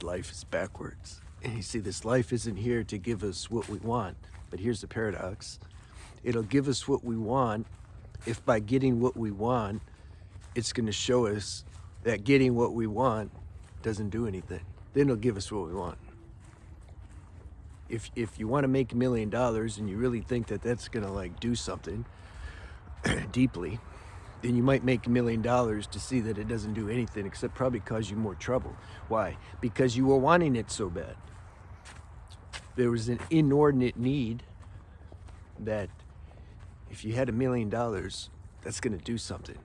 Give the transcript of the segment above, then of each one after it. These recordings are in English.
this life is backwards. And you see, this life isn't here to give us what we want. But here's the paradox. It'll give us what we want if by getting what we want, it's going to show us that getting what we want doesn't do anything. Then it'll give us what we want. If you want to make $1 million and you really think that that's going to like do something deeply, then you might make $1 million to see that it doesn't do anything except probably cause you more trouble. Why? Because you were wanting it so bad. There was an inordinate need that if you had $1 million, that's going to do something.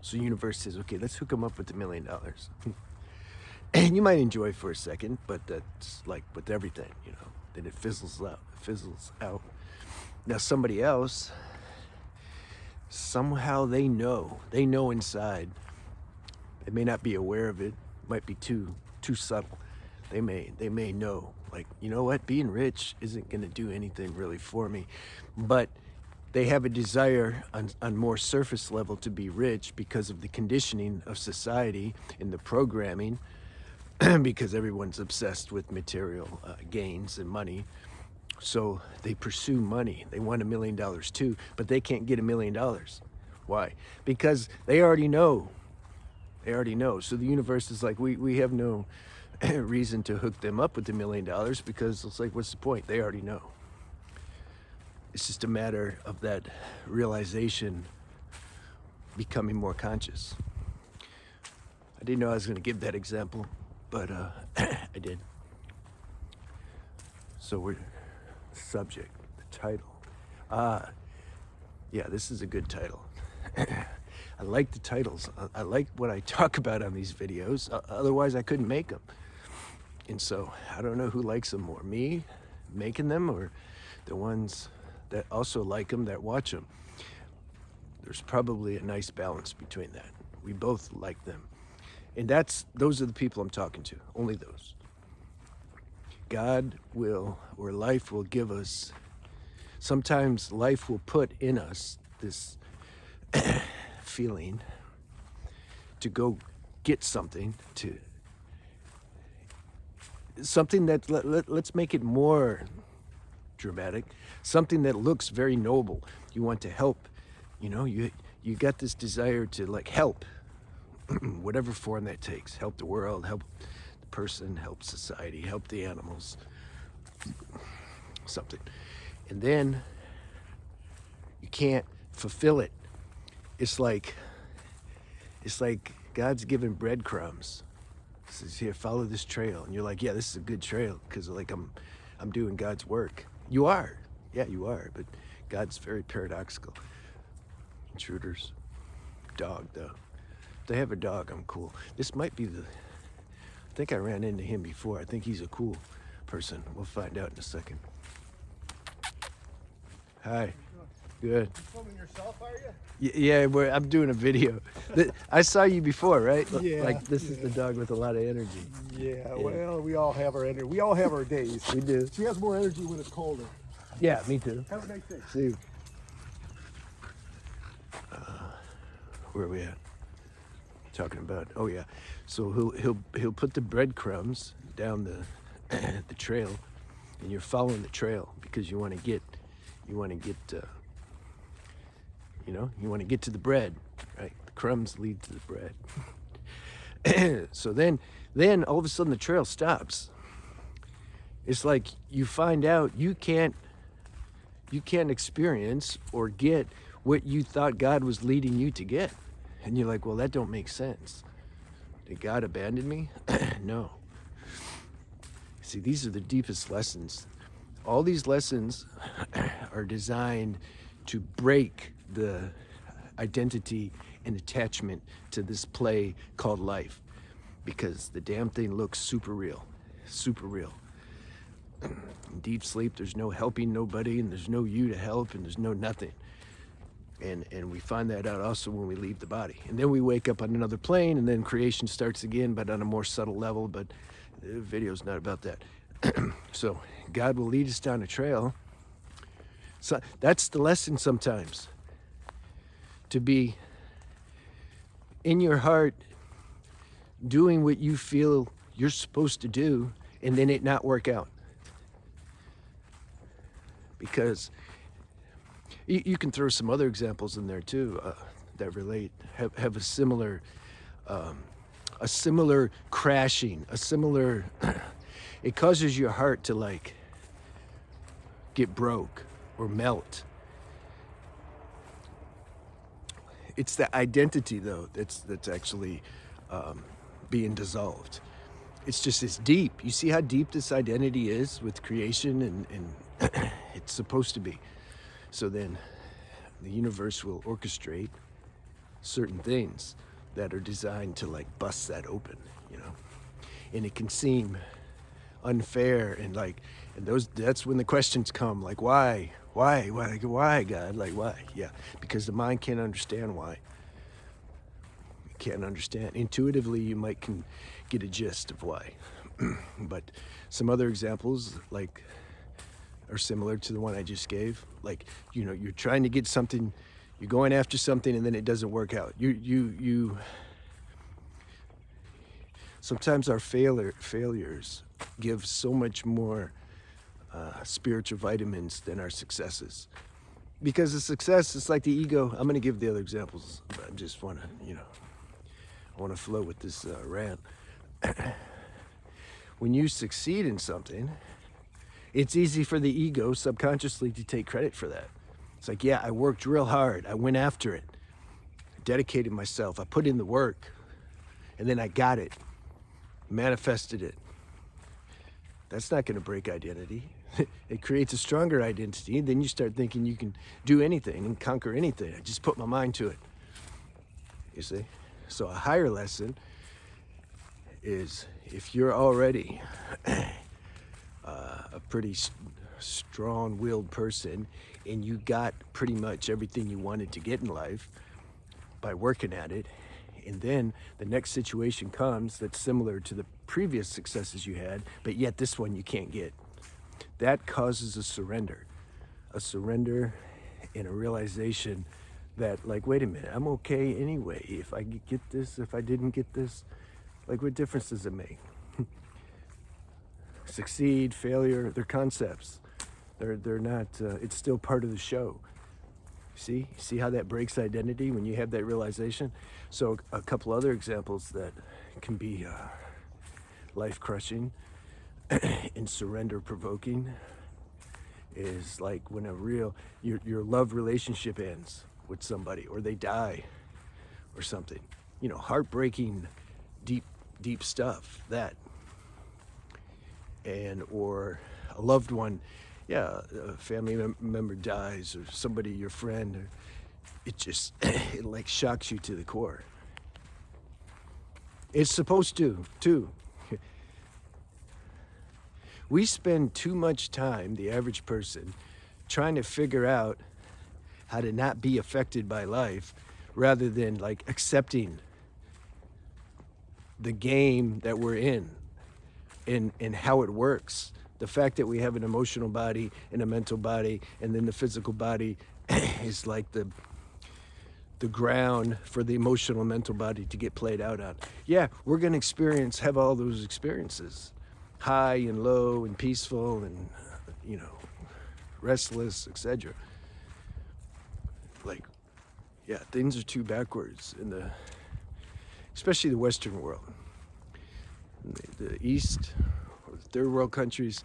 So the universe says, okay, let's hook them up with $1 million. And you might enjoy for a second, but that's like with everything, you know, then it fizzles out. Now somebody else, somehow they know inside. They may not be aware of it, might be too subtle. They may know, like, you know what, being rich isn't gonna do anything really for me. But they have a desire on more surface level to be rich because of the conditioning of society and the programming, because everyone's obsessed with material gains and money. So they pursue money. They want $1 million too, but they can't get $1 million. Why? Because they already know. They already know. So the universe is like, we have no reason to hook them up with $1 million because it's like, what's the point? They already know. It's just a matter of that realization becoming more conscious. I didn't know I was going to give that example, but I did. So we're subject, the title. Yeah, this is a good title. I like the titles. I like what I talk about on these videos. Otherwise, I couldn't make them. And so I don't know who likes them more, me making them or the ones that also like them, that watch them. There's probably a nice balance between that. We both like them. And those are the people I'm talking to, only those. God will, or life will give us, sometimes life will put in us this feeling to go get something, something that, let's make it more dramatic, something that looks very noble. You want to help, you know, you got this desire to like help, whatever form that takes, help the world, help the person, help society, help the animals, something. And then you can't fulfill it. It's like God's giving breadcrumbs. He says, here, follow this trail. And you're like, yeah, this is a good trail because like I'm doing God's work. You are. Yeah, you are. But God's very paradoxical. Intruders. Dog, though. If they have a dog, I'm cool. This might be I think I ran into him before. I think he's a cool person. We'll find out in a second. Hi. Good. You filming yourself, are you? Yeah, I'm doing a video. I saw you before, right? Yeah. Like, this is the dog with a lot of energy. Yeah, well, we all have our energy. We all have our days. We do. She has more energy when it's colder. Yeah, me too. Have a nice day. See you. Where are we at? Talking about, oh yeah. So he'll put the breadcrumbs down the trail, and you're following the trail because you want to get you want to get to the bread, right? The crumbs lead to the bread. So then all of a sudden the trail stops. It's like you find out you can't experience or get what you thought God was leading you to get. And you're like, well, that don't make sense. Did God abandon me? No. See, these are the deepest lessons. All these lessons are designed to break the identity and attachment to this play called life, because the damn thing looks super real, super real. In deep sleep, there's no helping nobody, and there's no you to help, and there's no nothing. And we find that out also when we leave the body. And then we wake up on another plane, and then creation starts again, but on a more subtle level. But the video's not about that. So God will lead us down a trail. So that's the lesson sometimes. To be in your heart doing what you feel you're supposed to do and then it not work out. Because you can throw some other examples in there too that relate, have a similar crashing, a similar, it causes your heart to like get broke or melt. It's the identity though that's actually being dissolved. It's just it's deep. You see how deep this identity is with creation, and it's supposed to be. So then the universe will orchestrate certain things that are designed to like bust that open, you know. And it can seem unfair and like, and that's when the questions come, like why God, like why? Yeah, because the mind can't understand why. It can't understand. Intuitively you might can get a gist of why. But some other examples like are similar to the one I just gave. Like, you know, you're trying to get something, you're going after something and then it doesn't work out. You sometimes our failures give so much more spiritual vitamins than our successes. Because the success is like the ego. I'm going to give the other examples, but I just want to, you know, I want to flow with this rant. When you succeed in something, it's easy for the ego subconsciously to take credit for that. It's like, yeah, I worked real hard. I went after it. I dedicated myself. I put in the work. And then I got it. Manifested it. That's not going to break identity. It creates a stronger identity. Then you start thinking you can do anything and conquer anything. I just put my mind to it. You see? So a higher lesson is if you're already a pretty strong-willed person and you got pretty much everything you wanted to get in life by working at it, and then the next situation comes that's similar to the previous successes you had, but yet this one you can't get. That causes a surrender and a realization that, like, wait a minute, I'm okay anyway. If I get this, if I didn't get this, like, what difference does it make? Succeed, failure, they're concepts. They're not, it's still part of the show. See how that breaks identity when you have that realization? So a couple other examples that can be life-crushing and surrender-provoking is like when your love relationship ends with somebody, or they die or something. You know, heartbreaking, deep stuff, that. And or a loved one, yeah, a family member dies, or somebody, your friend, or it just, it like shocks you to the core. It's supposed to, too. We spend too much time, the average person, trying to figure out how to not be affected by life rather than like accepting the game that we're in and how it works. The fact that we have an emotional body and a mental body, and then the physical body is like the ground for the emotional and mental body to get played out on. Yeah, we're gonna have all those experiences, high and low and peaceful and, you know, restless, etc. Like, yeah, things are too backwards in especially the Western world. The East, or the third world countries,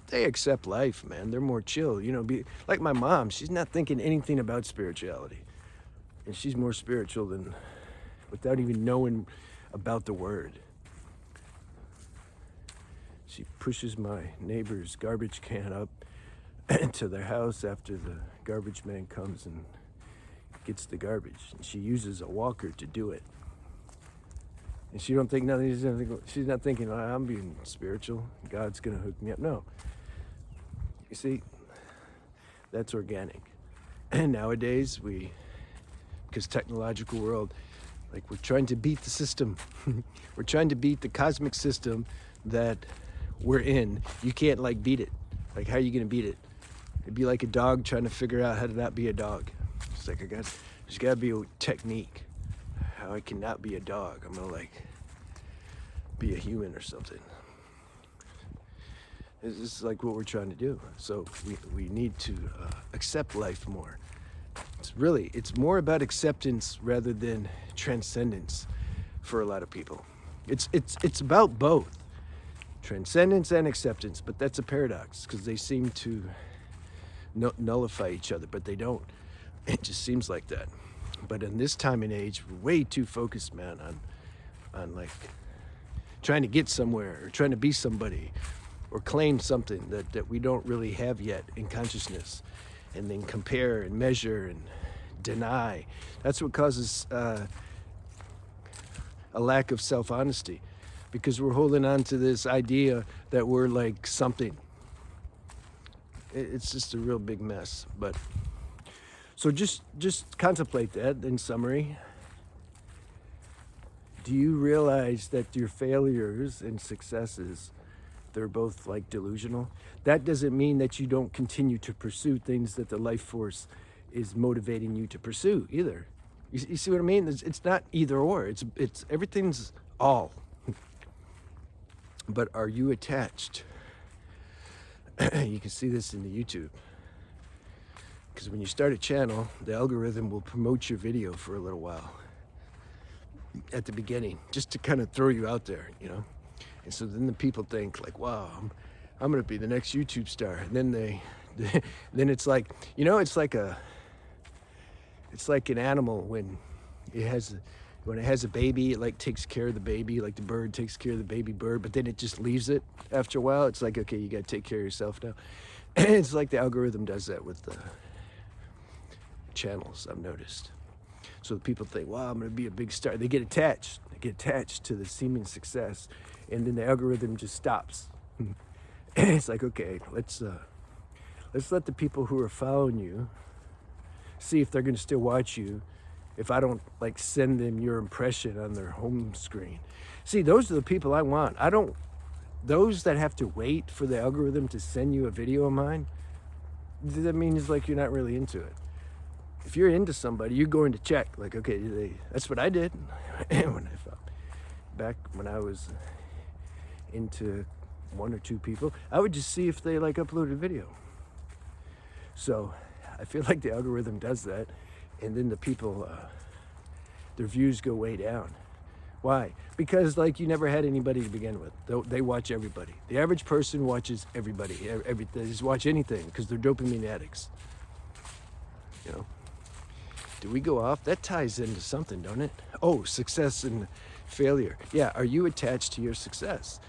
they accept life, man. They're more chill. You know, like my mom, she's not thinking anything about spirituality. And she's more spiritual than, without even knowing about the word. She pushes my neighbor's garbage can up to their house after the garbage man comes and gets the garbage. And she uses a walker to do it. And she don't think nothing. She's not thinking, oh, I'm being spiritual. God's gonna hook me up. No. You see, that's organic. And nowadays because technological world, like, we're trying to beat the system. We're trying to beat the cosmic system that we're in. You can't like beat it. Like, how are you gonna beat it? It'd be like a dog trying to figure out how to not be a dog. It's like, there's gotta be a technique how I cannot be a dog. I'm gonna like be a human or something. This is like what we're trying to do. So we need to accept life more. It's more about acceptance rather than transcendence for a lot of people. It's about both transcendence and acceptance, but that's a paradox because they seem to nullify each other, but they don't. It just seems like that. But in this time and age, we're way too focused, man, on like trying to get somewhere or trying to be somebody or claim something that we don't really have yet in consciousness, and then compare and measure and deny. That's what causes a lack of self-honesty, because we're holding on to this idea that we're like something. It's just a real big mess. But so just contemplate that in summary. Do you realize that your failures and successes, they're both like delusional? That doesn't mean that you don't continue to pursue things that the life force is motivating you to pursue either. You see what I mean? It's not either or. It's everything's all. But are you attached? You can see this in the YouTube. Because when you start a channel, the algorithm will promote your video for a little while at the beginning, just to kind of throw you out there, you know? And so then the people think like, wow, I'm gonna be the next YouTube star. And then then it's like, you know, it's like an animal when it has a baby, it like takes care of the baby, like the bird takes care of the baby bird, but then it just leaves it after a while. It's like, okay, you gotta take care of yourself now. And it's like the algorithm does that with the channels, I've noticed. So the people think, wow, I'm gonna be a big star. They get attached to the seeming success, and then the algorithm just stops. It's like, okay, let's let the people who are following you see if they're gonna still watch you if I don't like send them your impression on their home screen. See, those are the people I want. Those that have to wait for the algorithm to send you a video of mine, that means like you're not really into it. If you're into somebody, you're going to check, like, okay, that's what I did. Back when I was into one or two people, I would just see if they like uploaded a video. So I feel like the algorithm does that, and then the people, their views go way down. Why? Because like you never had anybody to begin with. They watch everybody. The average person watches everybody. They just watch anything because they're dopamine addicts. You know? Do we go off? That ties into something, don't it? Oh, success and failure. Yeah, are you attached to your success?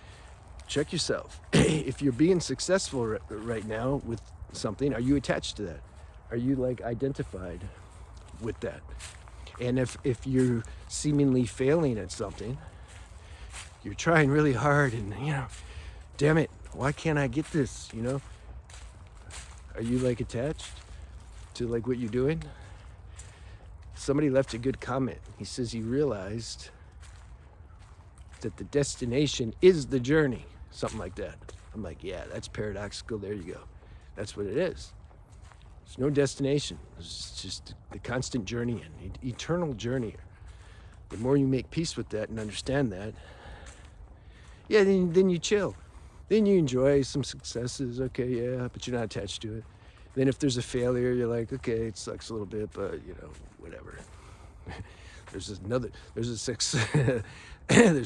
Check yourself. If you're being successful right now with something, are you attached to that? Are you like identified with that? And if you're seemingly failing at something, you're trying really hard and, you know, damn it, why can't I get this, you know? Are you like attached to like what you're doing? Somebody left a good comment. He says he realized that the destination is the journey, something like that. I'm like, yeah, that's paradoxical. There you go. That's what it is. There's no destination. It's just the constant journey and eternal journey. The more you make peace with that and understand that, yeah, then you chill. Then you enjoy some successes. Okay, yeah, but you're not attached to it. Then if there's a failure, you're like, okay, it sucks a little bit, but you know, whatever. There's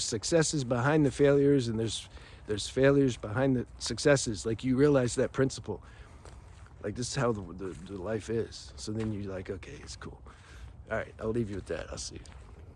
successes behind the failures, and there's failures behind the successes. Like you realize that principle. Like this is how the life is. So then you're like, okay, it's cool. All right, I'll leave you with that. I'll see you.